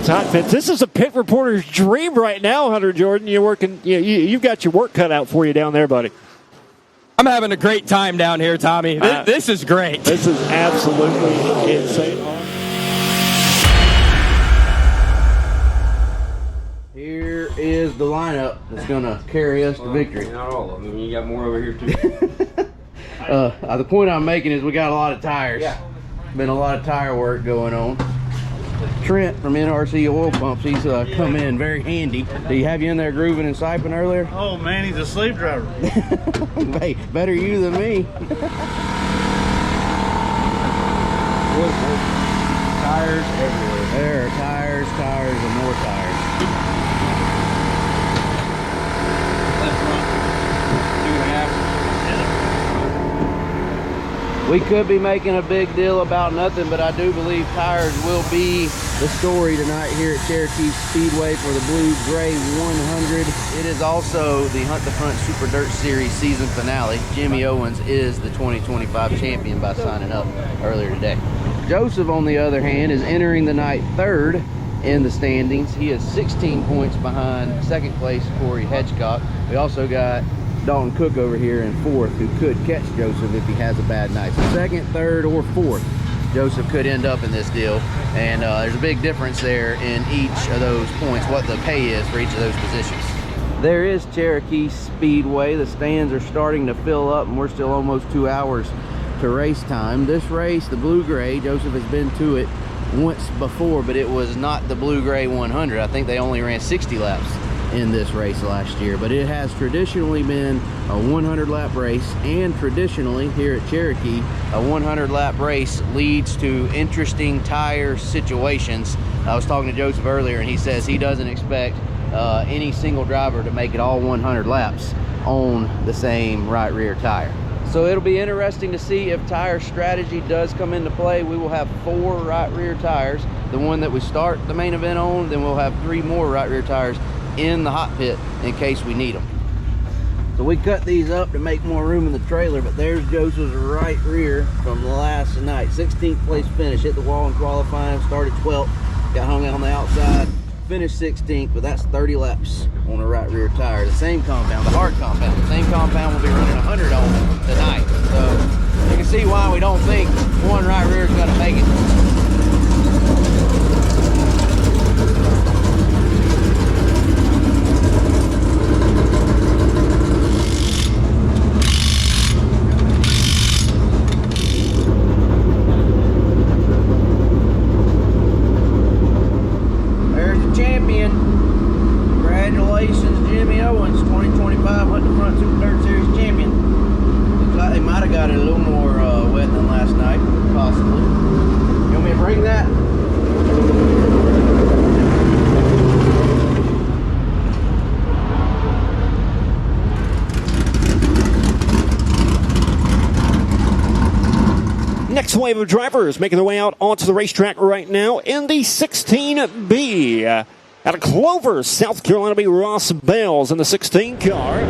It's hot pits. This is a pit reporter's dream right now, Hunter Jordan. You're working. You've got your work cut out for you down there, buddy. I'm having a great time down here, Tommy. This is great. This is absolutely insane. Here is the lineup that's going to carry us to victory. Not all of them. You got more over here, too. The point I'm making is we got a lot of tires. Yeah. Been a lot of tire work going on. Trent from NRC Oil Pumps, he's come in very handy. Did he have you in there grooving and siping earlier? Oh man, he's a slave driver. Hey, better you than me. Tires everywhere. There are tires, and more tires. Left front, 2.5. We could be making a big deal about nothing, but I do believe tires will be the story tonight here at Cherokee Speedway for the Blue Gray 100. It is also the Hunt the Front Super Dirt Series season finale. Jimmy Owens is the 2025 champion by signing up earlier today. Joseph, on the other hand, is entering the night third in the standings. He is 16 points behind second place Corey Hedgecock. We also got Dalton Cook over here in fourth, who could catch Joseph if he has a bad night. So second, third, or fourth, Joseph could end up in this deal. And there's a big difference there in each of those points, what the pay is for each of those positions. There is Cherokee Speedway. The stands are starting to fill up, and we're still almost 2 hours to race time. This race, the Blue Gray, Joseph has been to it once before, but it was not the Blue Gray 100. I think they only ran 60 laps in this race last year, but it has traditionally been a 100-lap race, and traditionally here at Cherokee, a 100-lap race leads to interesting tire situations. I was talking to Joseph earlier, and he says he doesn't expect any single driver to make it all 100 laps on the same right rear tire. So it'll be interesting to see if tire strategy does come into play. We will have 4 right rear tires, the one that we start the main event on, then we'll have 3 more right rear tires in the hot pit in case we need them. So we cut these up to make more room in the trailer, but there's Joseph's right rear from last night. 16th place finish, hit the wall in qualifying, started 12th, got hung out on the outside, finished 16th, but that's 30 laps on a right rear tire. The same compound, the hard compound, the same compound we'll be running 100 on tonight. So you can see why we don't think one right rear is going to make it. Congratulations, Jimmy Owens, 2025 Hunt the Front Super Dirt Series champion. Looks like they might have got it a little more wet than last night, possibly. You want me to bring that? Next wave of drivers making their way out onto the racetrack right now in the 16B. Out of Clover, South Carolina, be Ross Bales in the 16 car.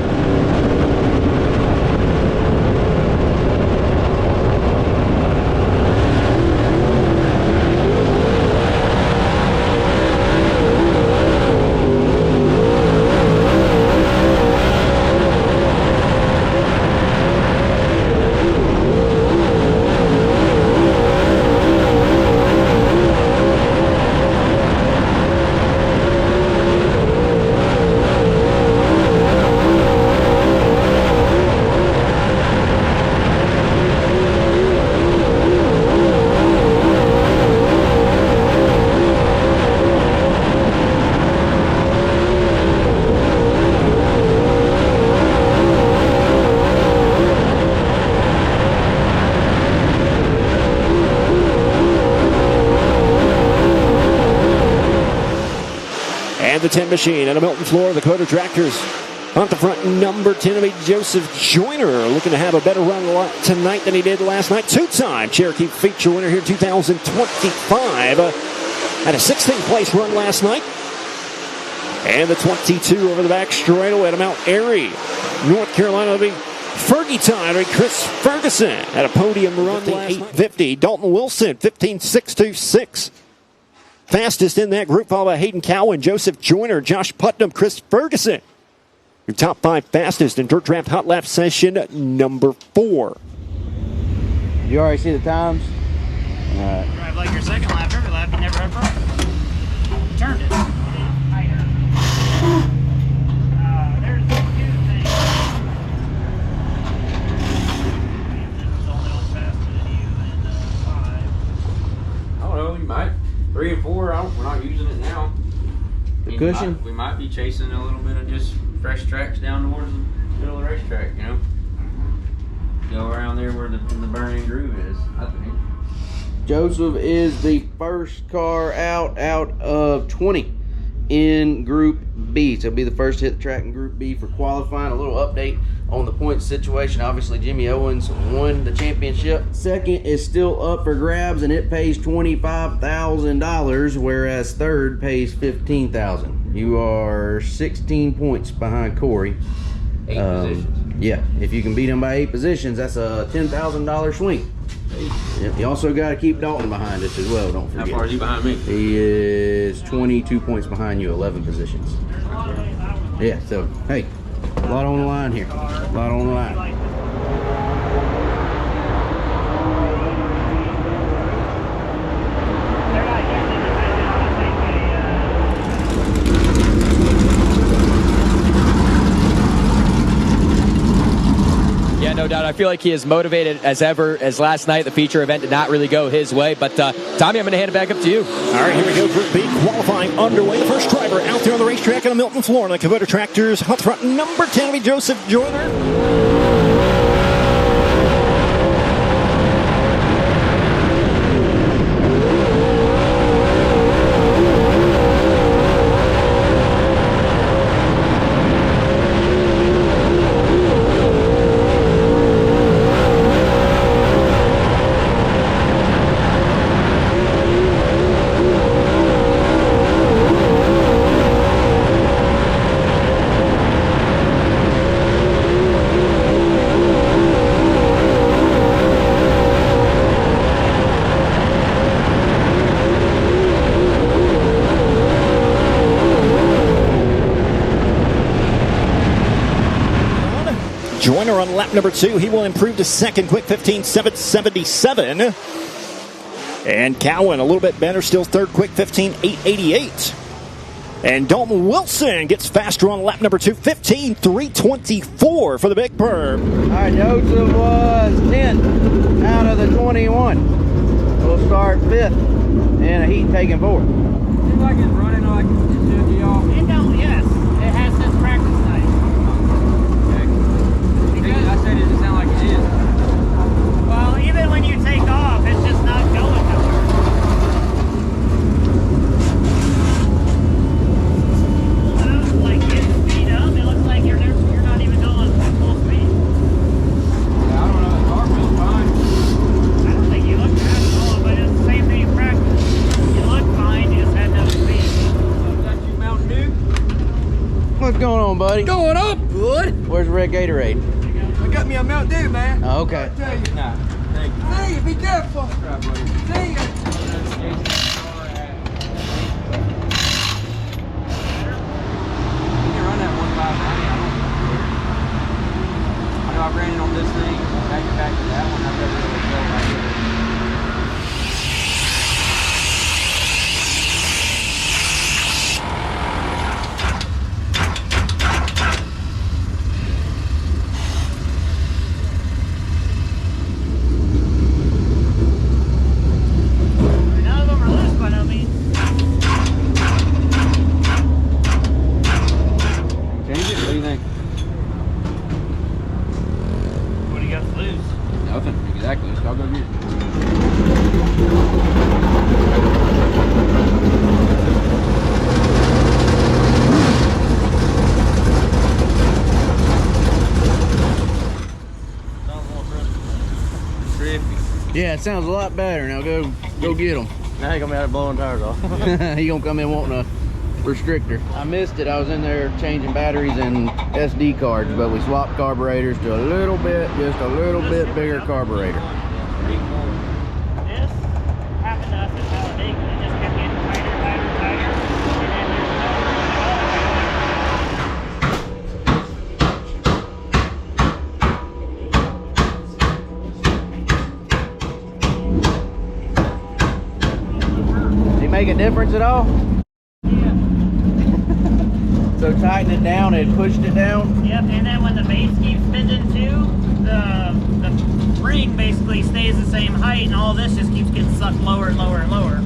The 10 machine and a Milton floor, the Dakota Tractors. On the front, number 10 will be Joseph Joyner, looking to have a better run tonight than he did last night. Two-time Cherokee feature winner here 2025. Had a 16th place run last night. And the 22 over the back straightaway to Mount Airy, North Carolina will be Fergie time. Chris Ferguson had a podium run last night. 850. Dalton Wilson, 15.626. fastest in that group, followed by Hayden Cowan, Joseph Joyner, Josh Putnam, Chris Ferguson. Your top 5 fastest in Dirt Draft Hot Lap session number 4. You already see the times? All right. Drive like your second lap, every lap, you never had problems. You turned it. Tighter. There's 2 things. This is only on faster than you and 5. I don't know, you might. 3 and 4, we're not using it now. The cushion? We might be chasing a little bit of just fresh tracks down towards the middle of the racetrack, you know? Go around there where the burning groove is, I think. Joseph is the first car out of 20 in Group B. So he'll be the first to hit the track in Group B for qualifying. A little update on the points situation. Obviously, Jimmy Owens won the championship. Second is still up for grabs, and it pays $25,000, whereas third pays $15,000. You are 16 points behind Corey. 8 positions. Yeah, if you can beat him by 8 positions, that's a $10,000 swing. Yep. You also got to keep Dalton behind us as well, don't forget. How far is he behind me? He is 22 points behind you, 11 positions. Yeah, so, hey, a lot on the line here. A lot on the line. Yeah, no doubt. I feel like he is motivated as ever. As last night, the feature event did not really go his way. But, Tommy, I'm going to hand it back up to you. All right, here we go. Group B qualifying underway. The first driver out there on the racetrack in Milton, Florida. The Kubota Tractors, hot front number 10 will be Joseph Joyner. Joyner on lap number 2. He will improve to second, quick 15.777. And Cowan a little bit better, still third, quick 15.888. And Dalton Wilson gets faster on lap number 2, 15.324 for the Big Perm. All right, Joseph was 10 out of the 21. We'll start 5th in a heat taking 4th. Seems like it's running like it should be off. It don't, yes. It has since practice night. I said it doesn't sound like it is. Well, even when you take off, it's just not going nowhere. Like getting speed up, it looks like you're not even going full speed. Yeah, I don't know. The car feels fine. I don't think you look fast at all, but it's the same thing in practice. You look fine, you just had no speed. Is that you, Mountain Dew? What's going on, buddy? Going up good. Where's Red Gatorade? I got me a Mountain Dew, man. Oh, okay. I tell you. Nah, thank you. See you, be careful. Right, buddy. See you. I know I ran it on this thing, back to that one, I've never really felt like it. None of them are loose by no means. Change it, what do you think? What do you got to lose? Nothing, exactly, I'll go get it. Yeah, it sounds a lot better. Now go get them. Now you're going to be out of blowing tires off. He gonna come in wanting a restrictor. I missed it. I was in there changing batteries and SD cards, but we swapped carburetors to a little bit, just a little bit bigger carburetor. This happened to us at Talladega. It just kept getting tighter and make a difference at all? Yeah. So tighten it down and pushed it down? Yep, and then when the base keeps spinning too, the ring basically stays the same height, and all this just keeps getting sucked lower and lower and lower.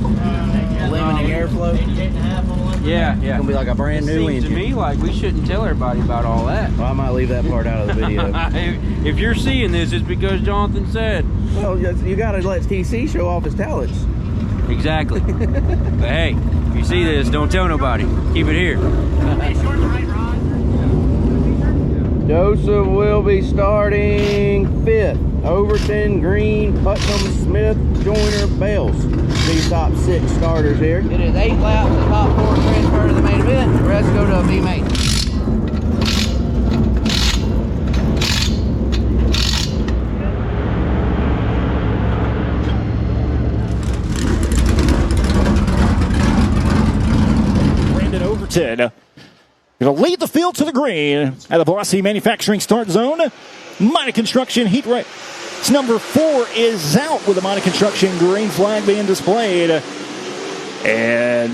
Limiting airflow? 88.5 on one. Yeah, It's gonna be like a brand new Seems to engine. me like we shouldn't tell everybody about all that. Well, I might leave that part out of the video. If you're seeing this, it's because Jonathan said. Well, you gotta let TC show off his talents. Exactly. But hey, if you see this, don't tell nobody. Keep it here. Hey, short the right rod. Joseph will be starting 5th. Overton, Green, Putnam, Smith, Joyner, Bales. These top 6 starters here. It is 8 laps. The top 4 transfer to the main event. The rest go to a B main. Brandon Overton going to lead the field to the green at the Velocity Manufacturing start zone. Minor Construction Heat Race. Number 4 is out with the Minor Construction green flag being displayed. And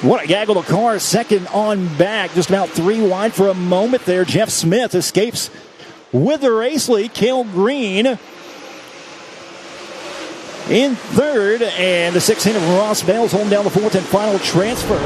what a gaggle of cars. Second on back. Just about 3 wide for a moment there. Jeff Smith escapes with the race lead. Cale Green in 3rd. And the 6 of Ross Bales holding down the 4th and final transfer.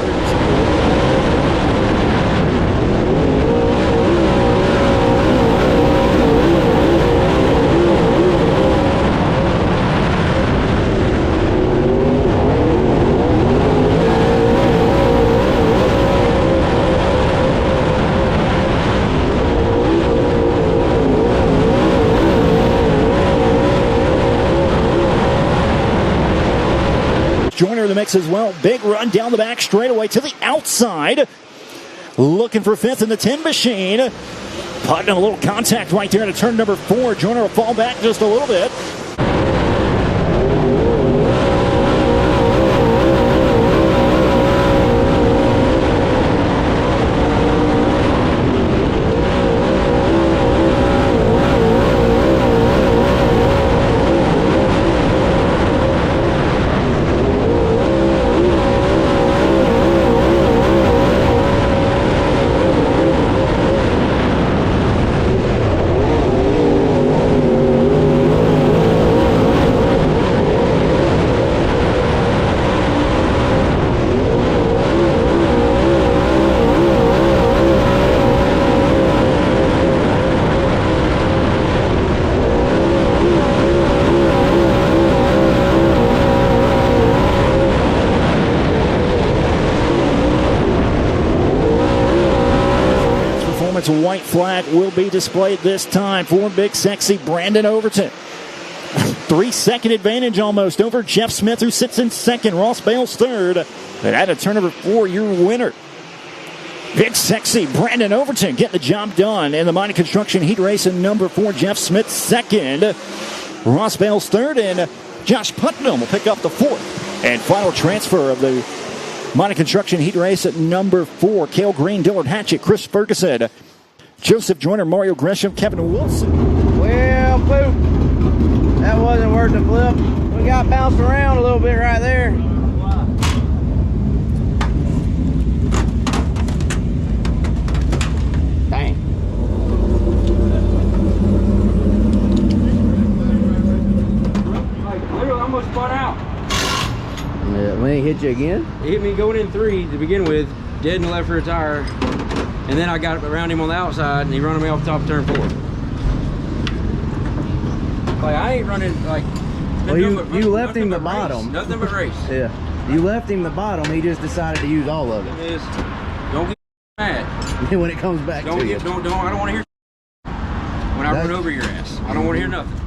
Joyner in the mix as well. Big run down the back straightaway to the outside. Looking for 5th in the 10 machine. Putting a little contact right there into turn number 4. Joyner will fall back just a little bit. White flag will be displayed this time for Big Sexy Brandon Overton. 3-second advantage almost over Jeff Smith, who sits in 2nd. Ross Bales 3rd. And at a turn number 4, your winner, Big Sexy Brandon Overton, getting the job done in the Minor Construction Heat Race in number 4. Jeff Smith 2nd. Ross Bales 3rd. And Josh Putnam will pick up the 4th. And final transfer of the Minor Construction Heat Race at number 4. Cale Green, Dillard Hatchett, Chris Ferguson, Joseph Joyner, Mario Gresham, Kevin Wilson. Well, poop. That wasn't worth the flip. We got bounced around a little bit right there. Dang. Like literally almost spun out. Yeah, when he hit you again? He hit me going in 3 to begin with, dead in the left rear tire. And then I got around him on the outside, and he running me off the top of turn 4. Like, I ain't running, like... Well, you left him the bottom. Nothing but race. Yeah. You left him the bottom, he just decided to use all of it. Don't get mad. When it comes back to you. I don't want to hear when I run over your ass. I don't want to hear nothing.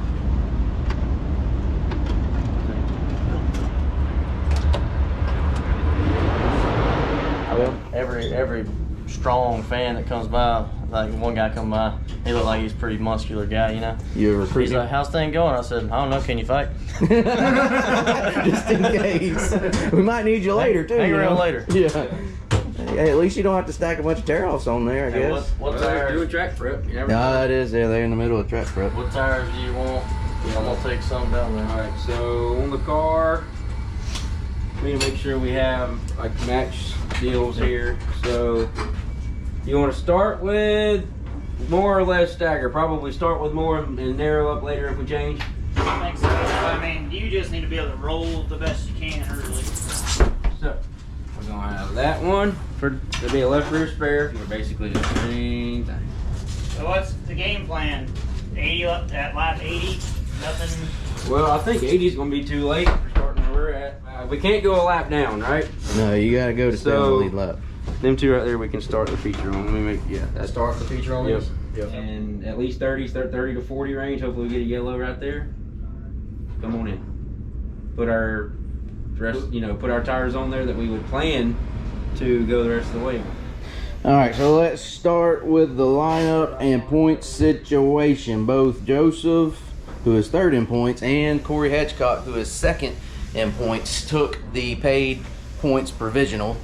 Well, every strong fan that comes by, like one guy come by, he looked like he's a pretty muscular guy, you know. You ever He's like, "How's thing going?" I said, "I don't know. Can you fight?" Just in case. We might need you later too. Hang around later. Yeah. Hey, at least you don't have to stack a bunch of tear-offs on there, I Hey, guess. what They're tires? doing track prep. You never know. No, it is. Yeah, they're in the middle of track prep. What tires do you want? I'm gonna take some down there. All right, so on the car, we need to make sure we have like match deals here. So you want to start with more or less stagger. Probably start with more and narrow up later if we change. I think so. I mean, you just need to be able to roll the best you can early. So we're gonna have that one for to be a left rear spare. You're basically just the same thing. So what's the game plan? 80 at lap 80? Nothing. Well, I think 80 is gonna be too late for starting where we're at. We can't go a lap down, right? No, you gotta go to stay on the lead lap. Them two right there, we can start the feature on. Let me make, yeah. That starts the feature on Yep. this? Yep. And at least 30 to 40 range. Hopefully we get a yellow right there. Come on in. Put our put our tires on there that we would plan to go the rest of the way. All right, so let's start with the lineup and points situation. Both Joseph, who is third in points, and Corey Hedgecock, who is second in points, took the paid points provisionals.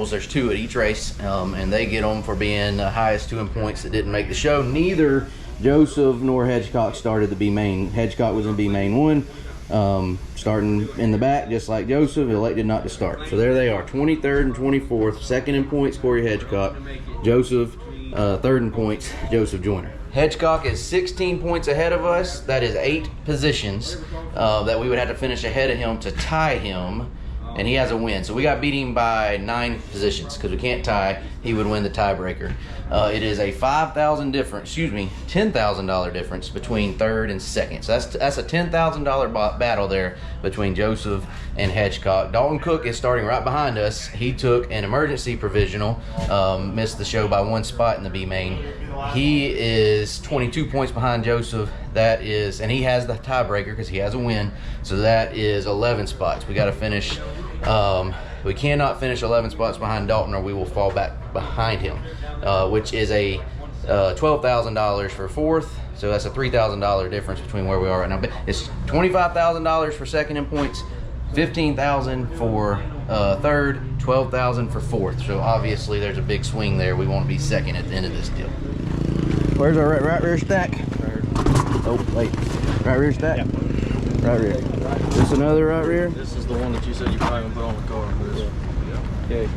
There's 2 at each race, and they get them for being the highest 2 in points that didn't make the show. Neither Joseph nor Hedgecock started the B main. Hedgecock was in B main 1, starting in the back just like Joseph, elected not to start. So there they are, 23rd and 24th, second in points Corey Hedgecock, Joseph third in points Joseph Joyner. Hedgecock is 16 points ahead of us. That is 8 positions that we would have to finish ahead of him to tie him, and he has a win. So we got beat him by 9 positions because we can't tie. He would win the tiebreaker. It is a $10,000 difference between third and second. So that's a $10,000 battle there between Joseph and Hedgecock. Dalton Cook is starting right behind us. He took an emergency provisional, missed the show by 1 spot in the B main. He is 22 points behind Joseph. That is, and he has the tiebreaker because he has a win. So that is 11 spots. We got to finish. We cannot finish 11 spots behind Dalton, or we will fall back behind him, which is a $12,000 for fourth. So that's a $3,000 difference between where we are right now. But it's $25,000 for second in points, $15,000 for third, $12,000 for fourth. So obviously there's a big swing there. We want to be second at the end of this deal. Where's our right rear stack? Oh, wait. Right rear stack? Yep. Right rear. This another right rear? This is the one that you said you probably gonna put on the car. Okay.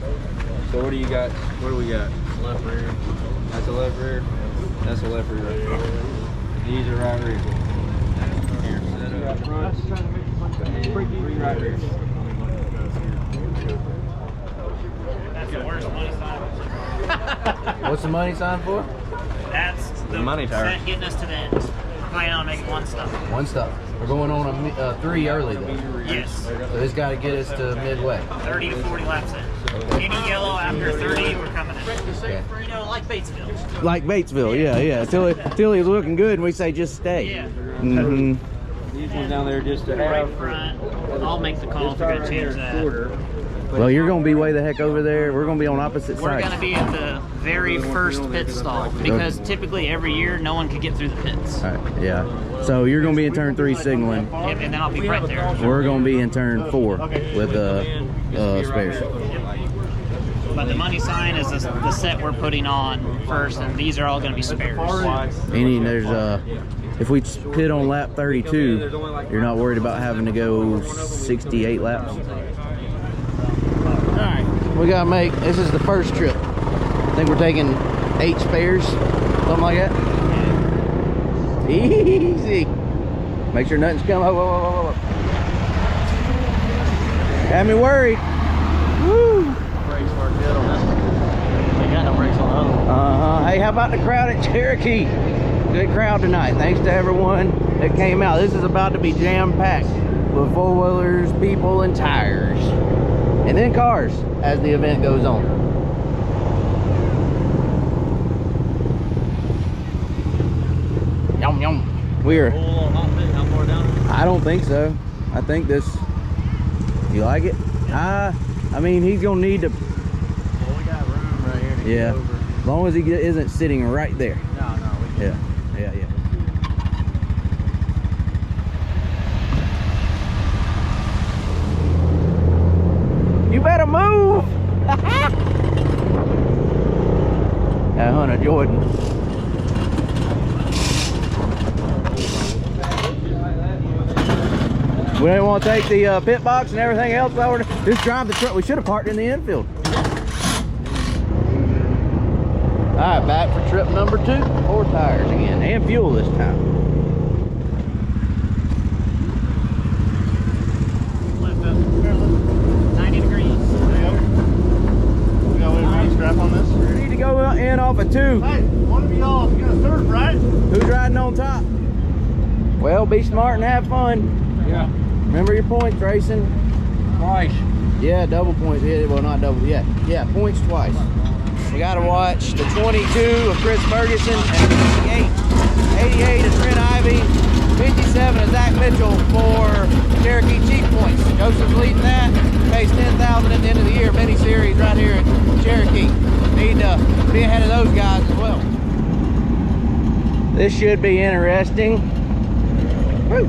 So what do you got? What do we got? Left rear. That's a left rear. That's a left rear right there. These are right rear. Here, set it up front. And 3 right rears. That's the worst money sign. What's the money sign for? That's the money tire. set getting us to the end. We're planning on making 1 stop. 1 stop. We're going on a 3 early though. Yes. So this got to get us to midway. 30 to 40 laps in. Any yellow after 30, we're coming in. Okay. You know, like Batesville. Like Batesville, yeah. Till he's looking good and we say just stay. Yeah. Mm-hmm. These ones down there just to Right have. front. I'll make the call if we're going to change that. Well, you're going to be way the heck over there. We're going to be on opposite We're sides. going to be at the very first pit stall because typically every year no one could get through the pits. All right, yeah. So you're going to be in turn 3 signaling. Yep, and then I'll be right there. We're going to be in turn 4 with spares. But the money sign is the set we're putting on first, and these are all going to be spares. If we pit on lap 32, you're not worried about having to go 68 laps. Alright, we gotta make, this is the first trip. I think we're taking 8 spares, something like that. Easy. Make sure nothing's coming. Whoa. Had me worried. Woo. Brakes work good on this one. They got no brakes on the other one. Hey, how about the crowd at Cherokee? Good crowd tonight. Thanks to everyone that came out. This is about to be jam-packed with four-wheelers, people, and tires. And then cars as the event goes on. Yum, yum. We're... I don't think so. I think this... You like it? I mean, he's going to need to... Well, we got room right here to get over. As long as he isn't sitting right there. No, we can. Yeah. You better move! That Hunter Jordan. We didn't want to take the pit box and everything else over. Just drive the truck. We should have parked in the infield. All right, back for trip number 2. 4 tires again, and fuel this time. 90 degrees. We got a strap on this? We need to go in off of 2. Hey, one of y'all is gonna surf, right? Who's riding on top? Well, be smart and have fun. Yeah. Remember your points, racing. Twice. Yeah, double points. Yeah, well, not double. Yeah, points twice. We got to watch the 22 of Chris Ferguson and 88 is Trent Ivy, 57 is Zach Mitchell for Cherokee Chief points. Joseph's leading that. Pays 10,000 at the end of the year. Mini series right here at Cherokee. Need to be ahead of those guys as well. This should be interesting. Woo.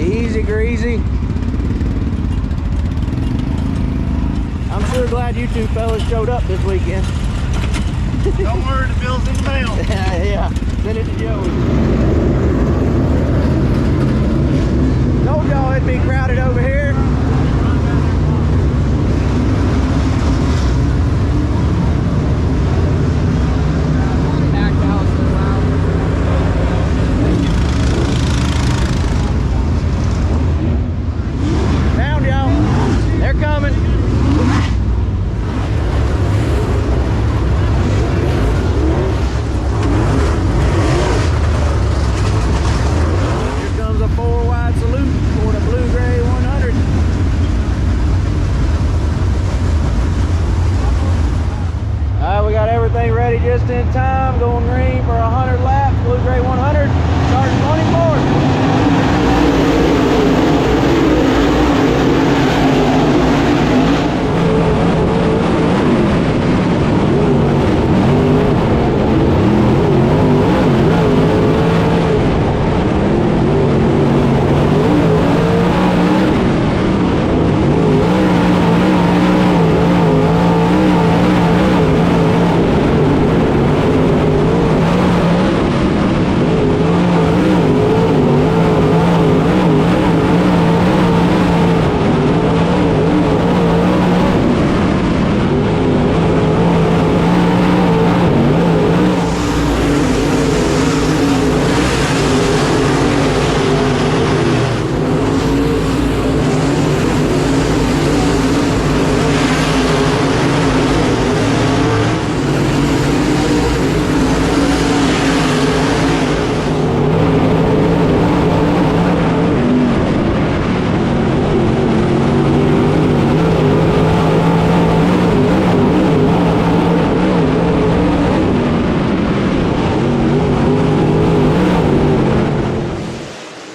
Easy greasy. I'm sure glad you two fellas showed up this weekend. Don't worry, the bill's in the mail. Yeah, send it to Joey. Told y'all it'd be crowded over here. Found y'all. They're coming. Ready just in time, going green for 100 laps, Blue Gray 100, starting 24.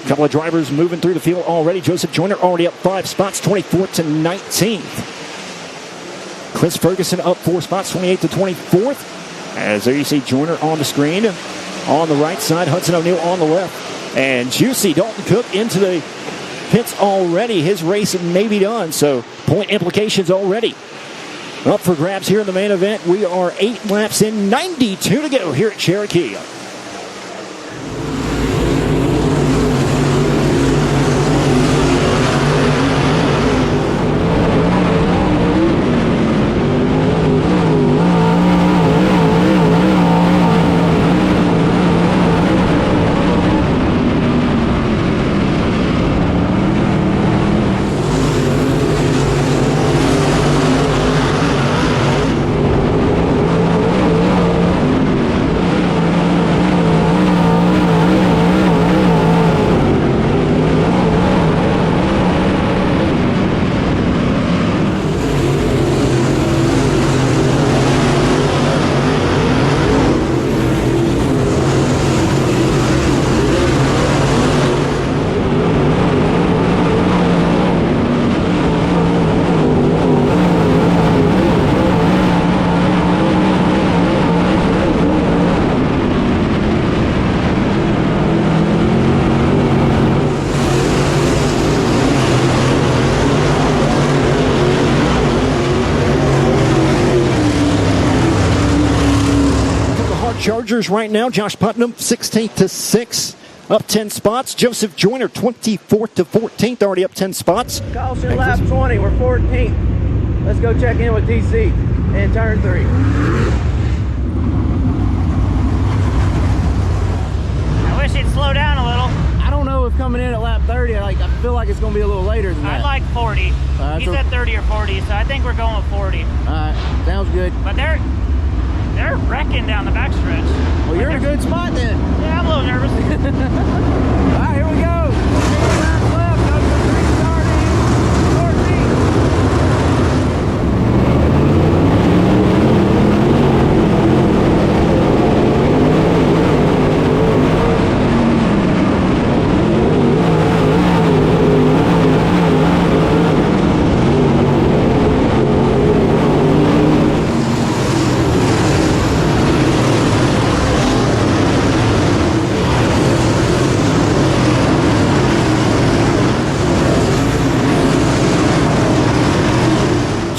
Couple of drivers moving through the field already. Joseph Joyner already up 5 spots, 24th to 19th. Chris Ferguson up 4 spots, 28th to 24th. As there you see Joyner on the screen. On the right side, Hudson O'Neill on the left. And Juicy Dalton Cook into the pits already. His race may be done, so point implications already up for grabs here in the main event. We are 8 laps in, 92 to go here at Cherokee. Chargers right now. Josh Putnam, 16th to 6th. up 10 spots. Joseph Joyner, 24th to 14th, already up 10 spots. Caution lap 20, we're 14th. Let's go check in with TC in turn 3. I wish he'd slow down a little. I don't know if coming in at lap 30, I feel like it's going to be a little later than that. I'd like 40. He said 30 or 40, so I think we're going with 40. All right, sounds good. But they're wrecking down the backstretch. Well, you're in a good spot then. Yeah, I'm a little nervous. All right, here we go. 10 laps left. Go for the restart in 14.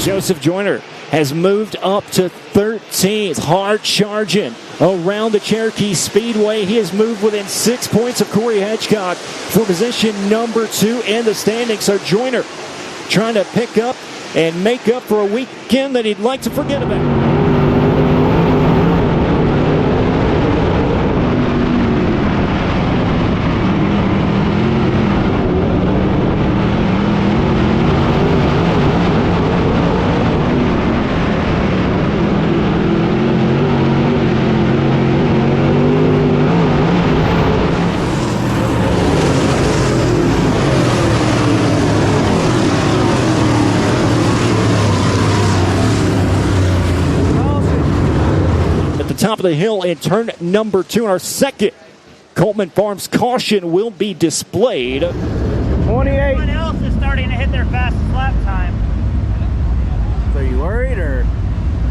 Joseph Joyner has moved up to 13th, hard charging around the Cherokee Speedway. He has moved within 6 points of Corey Hedgecock for position number 2 in the standings. So Joyner trying to pick up and make up for a weekend that he'd like to forget about. Top of the hill in turn number 2. And our second Coleman Farms caution will be displayed. 28. Everyone else is starting to hit their fastest lap time. So you worried or?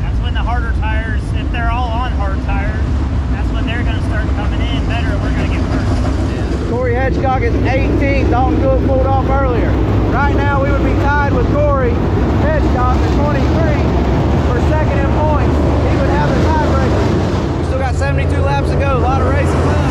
That's when the harder tires, if they're all on hard tires, that's when they're going to start coming in better and we're going to get first. Corey Hedgecock is 18th. Dalton Gould pulled off earlier. Right now we would be tied with Corey Hedgecock at 23 for second in points. He would have the tiebreaker. We still got 72 laps to go. A lot of racing left.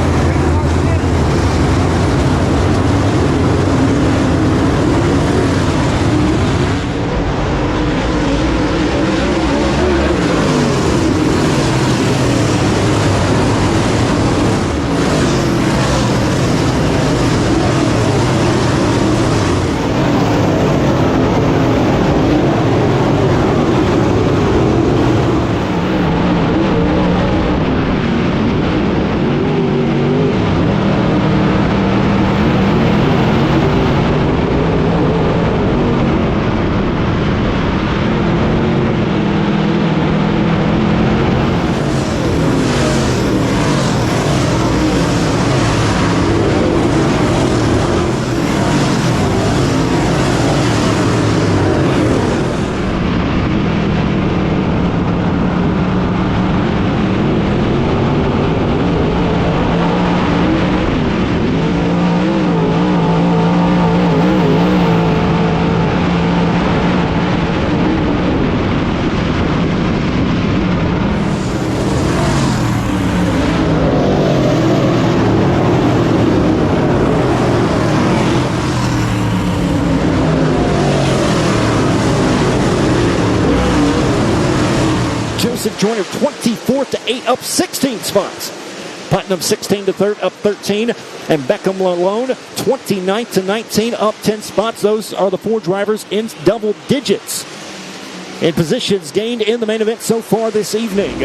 Joyner 24th to 8, up 16 spots. Putnam 16 to 3rd, up 13. And Beckham Lalone 29th to 19, up 10 spots. Those are the 4 drivers in double digits in positions gained in the main event so far this evening.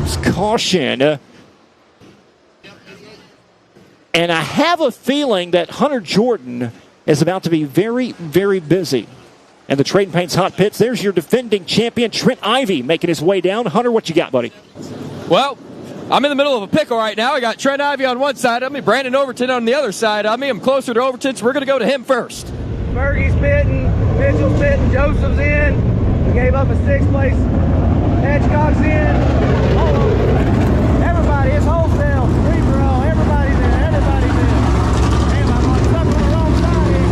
firearms caution. And I have a feeling that Hunter Jordan is about to be very, very busy. And the Trade and Paint's hot pits, there's your defending champion, Trent Ivy, making his way down. Hunter, what you got, buddy? Well, I'm in the middle of a pickle right now. I got Trent Ivy on one side of me, Brandon Overton on the other side of me. I'm closer to Overton, so we're going to go to him first. Fergie's pitting, Mitchell's pitting, Joseph's in. We gave up a 6th place. Hedgecock's in. Everybody, it's wholesale. Free for all. Everybody's in. Everybody's in. Damn, I'm on stuck on the wrong side here.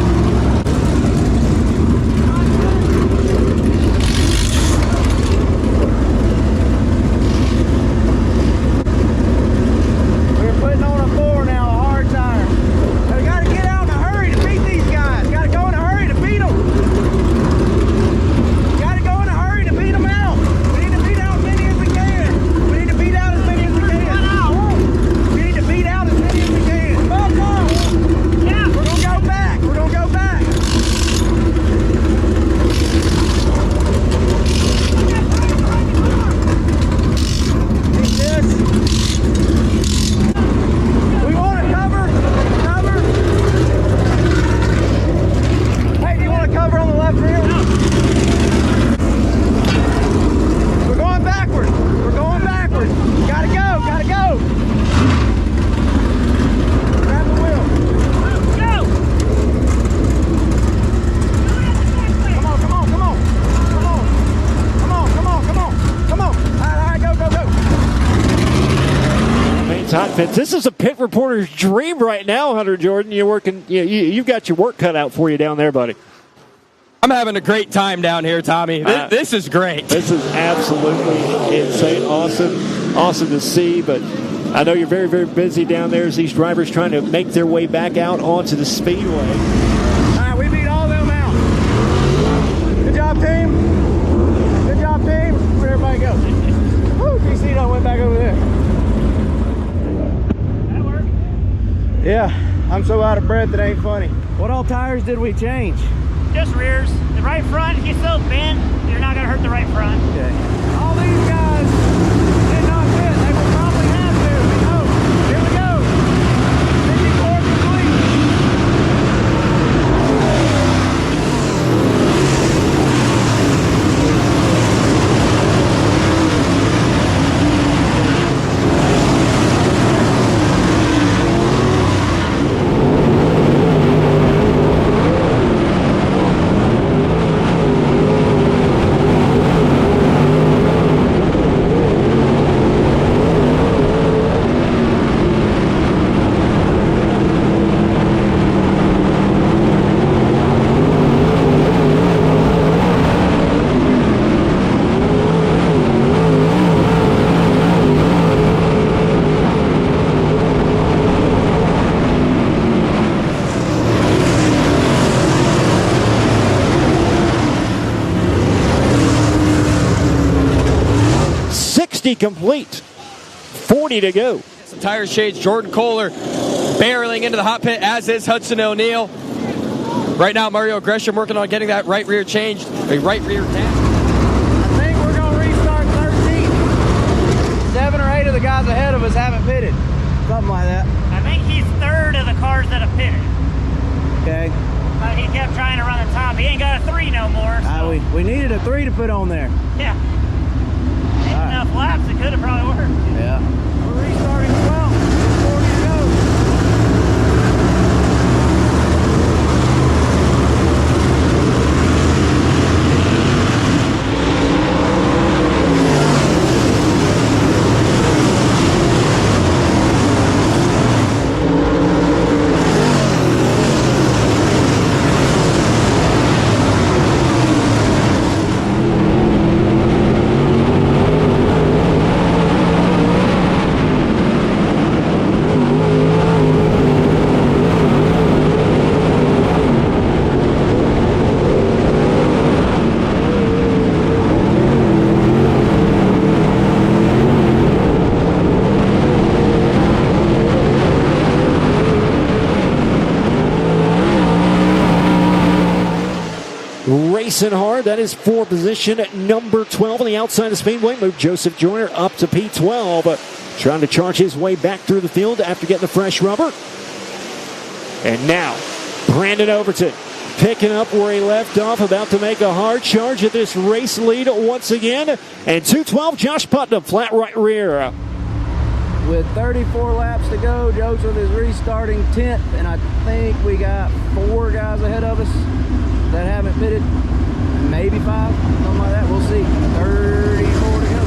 We're putting on a 4 now, a hard tire. So we got to get out in a hurry to beat these guys. Got to go in a hurry to beat them. Got to go in a hurry to beat them out. We need to beat out as many as we can. We need to beat out as many as we can. We need to beat out as many as we can. Yeah, we're going to go back. We're going to go back. Beat this. We want to cover. Cover. Hey, do you want to cover on the left rear? We're going backwards. We're going backwards. Gotta go. Gotta go. Grab the wheel. Go. Come on, come on, come on. Come on. Come on, come on, come on. Come on. All right, go, go, go. Paint's hot pits. This is a pit reporter's dream right now, Hunter Jordan. You're working. You've got your work cut out for you down there, buddy. I'm having a great time down here, Tommy. This is great. This is absolutely insane. Awesome to see. But I know you're very, very busy down there as these drivers trying to make their way back out onto the Speedway. All right, we beat all them out. Good job, team. Good job, team. Where'd everybody go? Woo, DC done went back over there. That worked. Yeah, I'm so out of breath it ain't funny. What all tires did we change? Just rears. The right front, if you're so bent, you're not going to hurt the right front. Okay. All these guys did not fit. They would probably have to. Oh, here we go. 54 complete. Complete. 40 to go. Some tire shades. Jordan Kohler barreling into the hot pit, as is Hudson O'Neill. Right now, Mario Gresham working on getting that right rear changed. A right rear tap. I think we're going to restart 13. 7 or 8 of the guys ahead of us haven't pitted. Something like that. I think he's 3rd of the cars that have pitted. Okay. He kept trying to run the top. He ain't got a 3 no more. So. We needed a 3 to put on there. Yeah. Ain't enough laps. It could have probably worked. Yeah. We're restarting 12. 40 to go. car. That is for position number 12 on the outside of Speedway. Move Joseph Joyner up to P12. Trying to charge his way back through the field after getting the fresh rubber. And now, Brandon Overton picking up where he left off, about to make a hard charge at this race lead once again. And 212, Josh Putnam, flat right rear. With 34 laps to go, Joseph is restarting 10th, and I think we got 4 guys ahead of us that haven't pitted. Maybe 5, something like that. We'll see. 34 to go.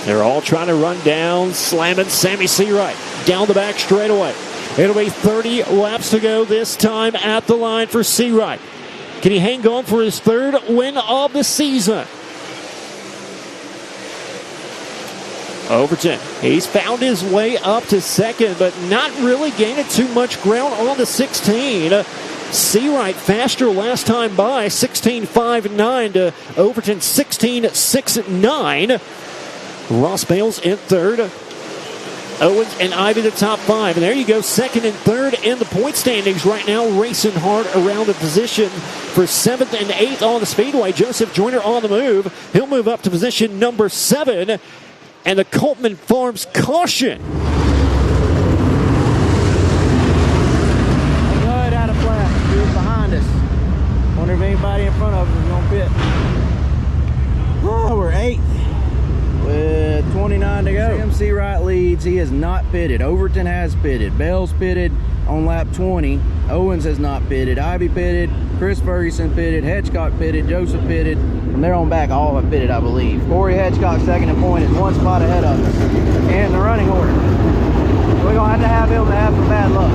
They're all trying to run down, slamming Sammy Seawright down the back straightaway. It'll be 30 laps to go this time at the line for Seawright. Can he hang on for his 3rd win of the season? Overton, he's found his way up to 2nd, but not really gaining too much ground on the 16. Seawright faster last time by, 16.59 to Overton 16.69. Ross Bales in 3rd. Owens and Ivy the top 5. And there you go, 2nd and 3rd in the point standings right now, racing hard around the position for 7th and 8th on the Speedway. Joseph Joyner on the move. He'll move up to position number 7. And the Coltman Farms caution. Good out of flat. He was behind us. Wonder if anybody in front of us is going to pit. Oh, we're 8th. With 29 to go. Sam Seawright leads. He has not pitted. Overton has pitted. Bell's pitted on lap 20. Owens has not pitted. Ivy pitted. Chris Ferguson pitted. Hedgecock pitted. Joseph pitted. From there on back, all have pitted, I believe. Corey Hedgecock, 2nd in point, is 1 spot ahead of us. And the running order. We're going to have him to have some bad luck.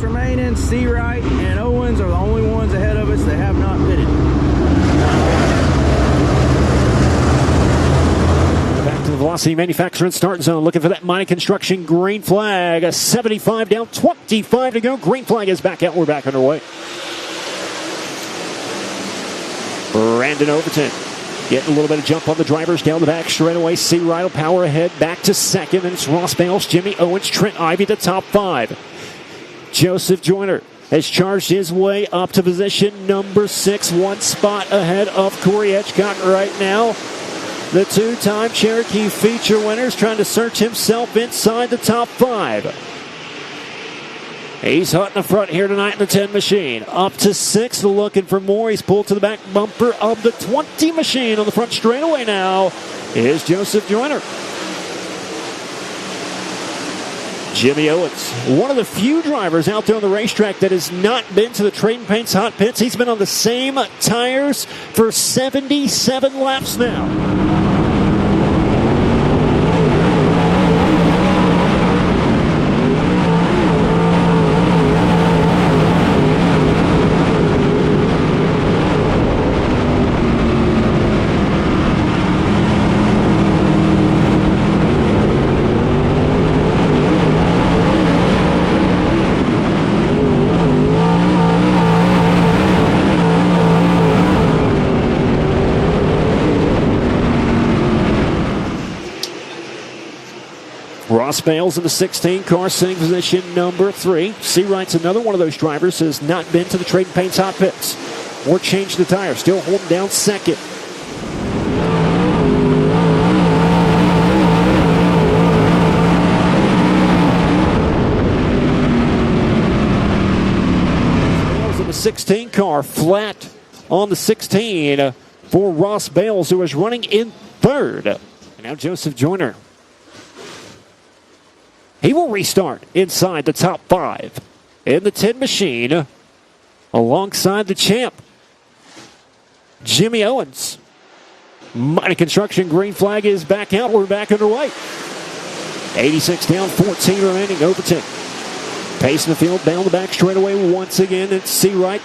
Remaining. Seawright and Owens are the only ones ahead of us that have not pitted. Back to the Velocity Manufacturing start zone, looking for that Mighty Construction green flag. A 75 down, 25 to go. Green flag is back out. We're back underway. Brandon Overton getting a little bit of jump on the drivers down the back straightaway. Seawright will power ahead back to 2nd. And it's Ross Bales, Jimmy Owens, Trent Ivy, the top 5. Joseph Joyner has charged his way up to position number 6, 1 spot ahead of Corey Hedgecock right now. The 2-time Cherokee feature winner is trying to search himself inside the top 5. He's hot in the front here tonight in the 10 machine. Up to 6th, looking for more. He's pulled to the back bumper of the 20 machine on the front straightaway now is Joseph Joyner. Jimmy Owens, one of the few drivers out there on the racetrack that has not been to the Trading Paints hot pits. He's been on the same tires for 77 laps now. Ross Bales in the 16 car, sitting position number 3. Seawright's another one of those drivers who has not been to the Trading Paints hot pits or changed the tire. Still holding down 2nd. Bales in the 16 car, flat on the 16 for Ross Bales, who is running in 3rd. And now Joseph Joyner He will restart inside the top 5 in the 10 machine alongside the champ, Jimmy Owens. Mighty Construction green flag is back out. We're back underway. 86 down, 14 remaining. Overton pacing the field down the back straightaway once again. It's Seawright.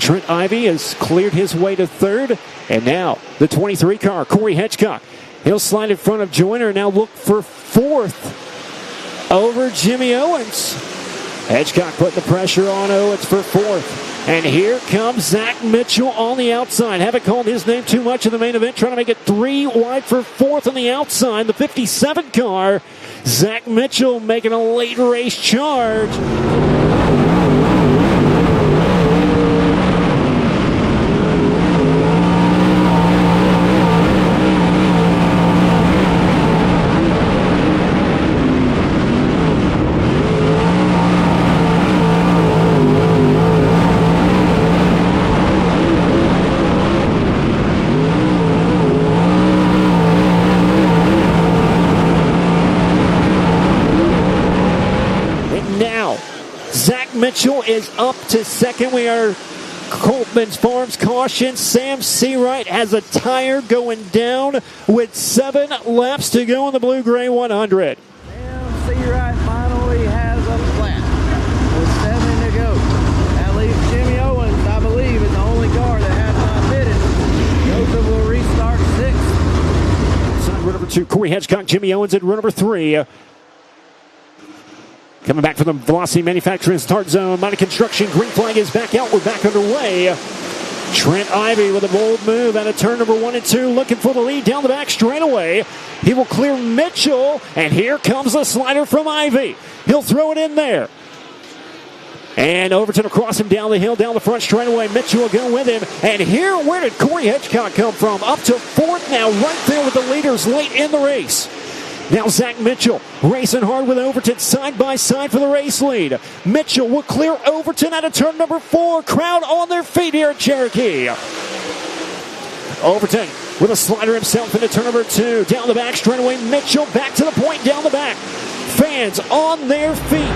Trent Ivy has cleared his way to third. And now the 23 car, Corey Hitchcock. He'll slide in front of Joyner. Now look for fourth over Jimmy Owens. Hitchcock putting the pressure on Owens for fourth. And here comes Zach Mitchell on the outside. Haven't called his name too much in the main event. Trying to make it 3 wide for fourth on the outside. The 57 car. Zach Mitchell making a late race charge. Mitchell is up to second. We are Coltman's Farms caution. Sam Seawright has a tire going down with 7 laps to go in the Blue-Gray 100. Sam Seawright finally has a flat with 7 to go. That leaves Jimmy Owens, I believe, is the only car that has not pitted. Joseph will restart 6th. Inside run number 2, Corey Hitchcock, Jimmy Owens at run number 3. Coming back from the Velocity Manufacturing start zone. Mighty Construction green flag is back out. We're back underway. Trent Ivy with a bold move out of turn number 1 and 2. Looking for the lead down the back straightaway. He will clear Mitchell. And here comes the slider from Ivy. He'll throw it in there. And Overton across him down the hill, down the front straightaway. Mitchell will go with him. And here, where did Corey Hitchcock come from? Up to 4th now, right there with the leaders late in the race. Now Zach Mitchell racing hard with Overton side by side for the race lead. Mitchell will clear Overton out of turn number 4. Crowd on their feet here at Cherokee. Overton with a slider himself into turn number 2. Down the back straightaway. Mitchell back to the point down the back. Fans on their feet.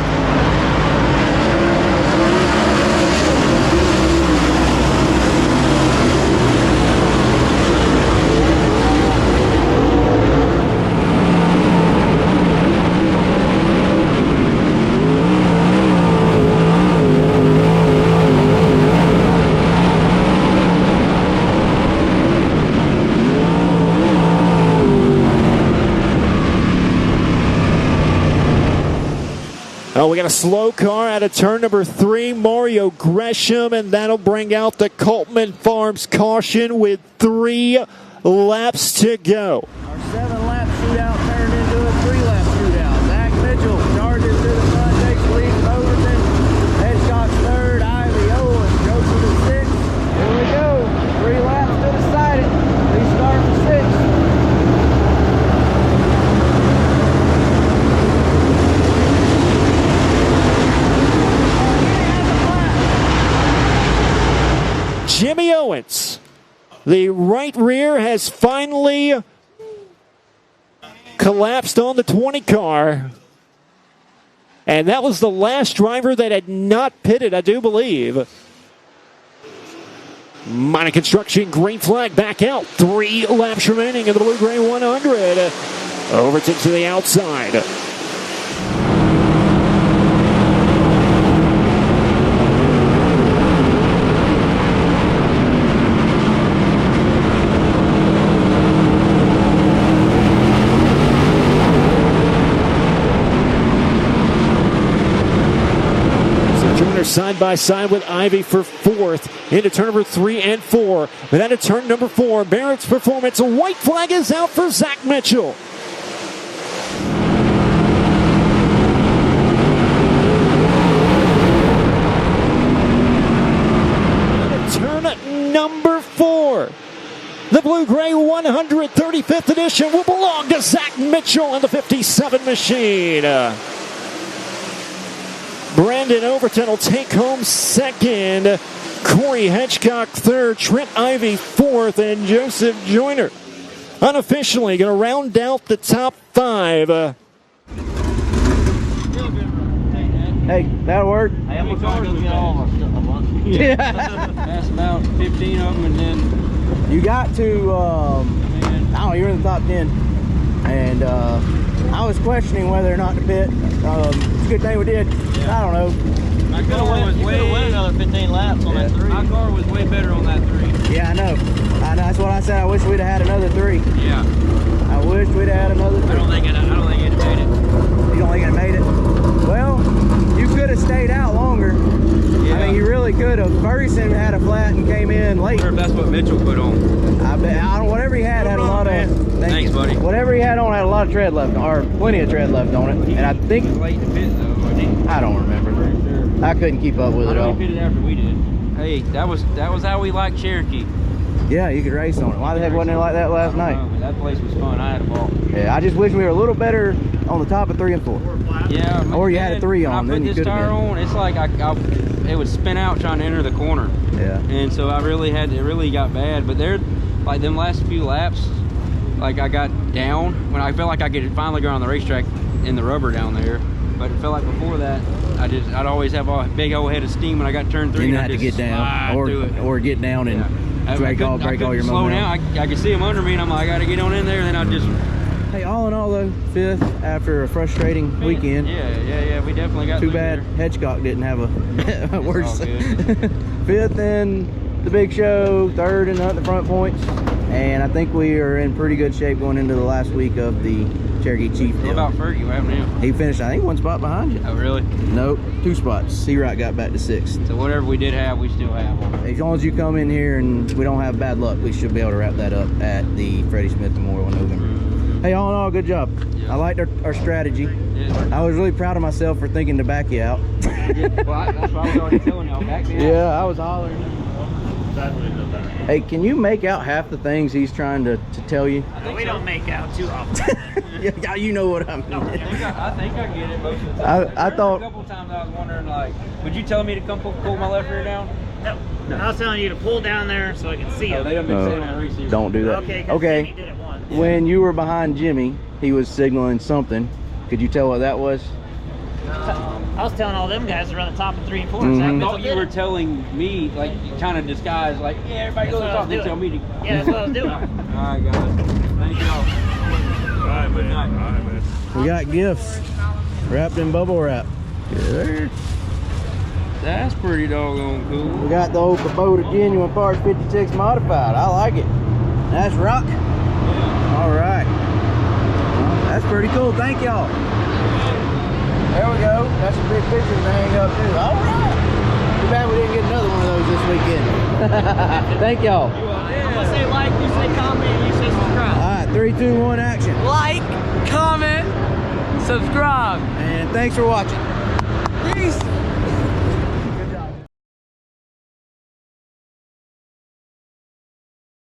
Oh, we got a slow car out of turn number 3, Mario Gresham, and that'll bring out the Coltman Farms caution with 3 laps to go. Our 7-lap shootout turned into a 3-lap shootout. Zach Mitchell charges to the front, takes the lead from Overton. Hitchcock 3rd, Ivy Owens, Joseph to 6th. Here we go. 3 laps to decide it. Restart for 6th. Jimmy Owens, the right rear has finally collapsed on the 20 car. And that was the last driver that had not pitted, I do believe. Mighty Construction green flag back out. 3 laps remaining in the Blue-Gray 100. Overton to the outside. Side by side with Ivy for 4th into turn number 3 and 4. But out of turn number 4, Barrett's Performance. A white flag is out for Zach Mitchell. Turn number 4. The Blue-Gray 135th edition will belong to Zach Mitchell in the 57 machine. Brandon Overton will take home 2nd. Corey Hitchcock 3rd. Trent Ivy 4th. And Joseph Joyner unofficially going to round out the top 5. Hey, that'll work. Hey, I'm gonna go get all of our stuff a bunch. Yeah. That's about 15 of them, and then You got to, I don't know, you're in the top 10. And I was questioning whether or not to pit. It's a good thing we did. I don't know. my car was You way. could've went another 15 laps on that 3. My car was way better on that 3. Yeah, I know. That's what I said. I wish we'd have had another 3. Yeah. I wish we'd have had another 3. I don't think it made it. You don't think it made it? Well, you could have stayed out longer. Yeah. I mean, you really could have. Ferguson had a flat and came in late. I wonder if that's what Mitchell put on. I bet. I don't. Whatever he had a lot of. Thanks, buddy. Whatever he had on had a lot of tread left, or plenty of tread left on it. And I think Late to pit though, wasn't he? I don't remember. Sure. I couldn't keep up with it I know all. he pitted after we did. Hey, that was how we liked Cherokee. Yeah, you could race on it. Why the heck wasn't it like that last night? That place was fun. I had a ball. Yeah, I just wish we were a little better on the top of 3 and 4. Yeah. Or you had a 3 when on, I then put you this could have tire been. on. It's like it would spin out trying to enter the corner, Yeah. and so it really got bad. But they're like them last few laps, like I got down when I felt like I could finally go on the racetrack in the rubber down there. But it felt like before that, I'd always have a big old head of steam when I got turn 3. You and had I'd to just get down, slide through it. or get down and break all your slow momentum. down. I could see them under me, and I'm like, I got to get on in there. And then I just Hey, all in all though, 5th after a frustrating weekend. Yeah. We definitely got. Too through bad there. Hedgecock didn't have a worse. all good. 5th in the big show, 3rd in the front points, and I think we are in pretty good shape going into the last week of the Cherokee Chief What deal. about Fergie? What happened to him? He finished, I think, 1 spot behind you. Oh, really? Nope, 2 spots. C-Rock got back to 6th. So whatever we did have, we still have. As long as you come in here and we don't have bad luck, we should be able to wrap that up at the Freddie Smith Memorial in November. Hey, all in all, good job. Yeah. I liked our strategy. Yeah. I was really proud of myself for thinking to back you out. Well, that's what I was already telling y'all back then. Yeah, I was hollering. Hey, can you make out half the things he's trying to tell you? We don't make out too often. Yeah, you know what I mean. I think I get it most of the time. I thought- a couple of times I was wondering, like, would you tell me to come pull my left rear down? No. I was telling you to pull down there so I can see Oh, you. they done been saying on the receiver. Don't do that. Okay. 'Cause Jimmy did it once. When you were behind Jimmy, he was signaling something. Could you tell what that was? I was telling all them guys to run the top of 3 and 4. Mhm. So I Mitchell thought you did were it. telling me, like, kind of disguised, like, yeah, everybody That's goes what I off. was They doing. tell me to. Yeah, that's what I was doing. All right, guys. Thank y'all. All right, man. We got gifts wrapped in bubble wrap. There. That's pretty doggone cool. We got the old Kubota Genuine Parts 56 Modified. I like it. That's rock. All right. Well, that's pretty cool. Thank y'all. There we go. That's a big picture to hang up too. All right. Too bad we didn't get another one of those this weekend. Thank y'all. I'm gonna say like, you say comment, and you say subscribe. All right, 3, 2, 1, action. Like, comment, subscribe. And thanks for watching. Peace.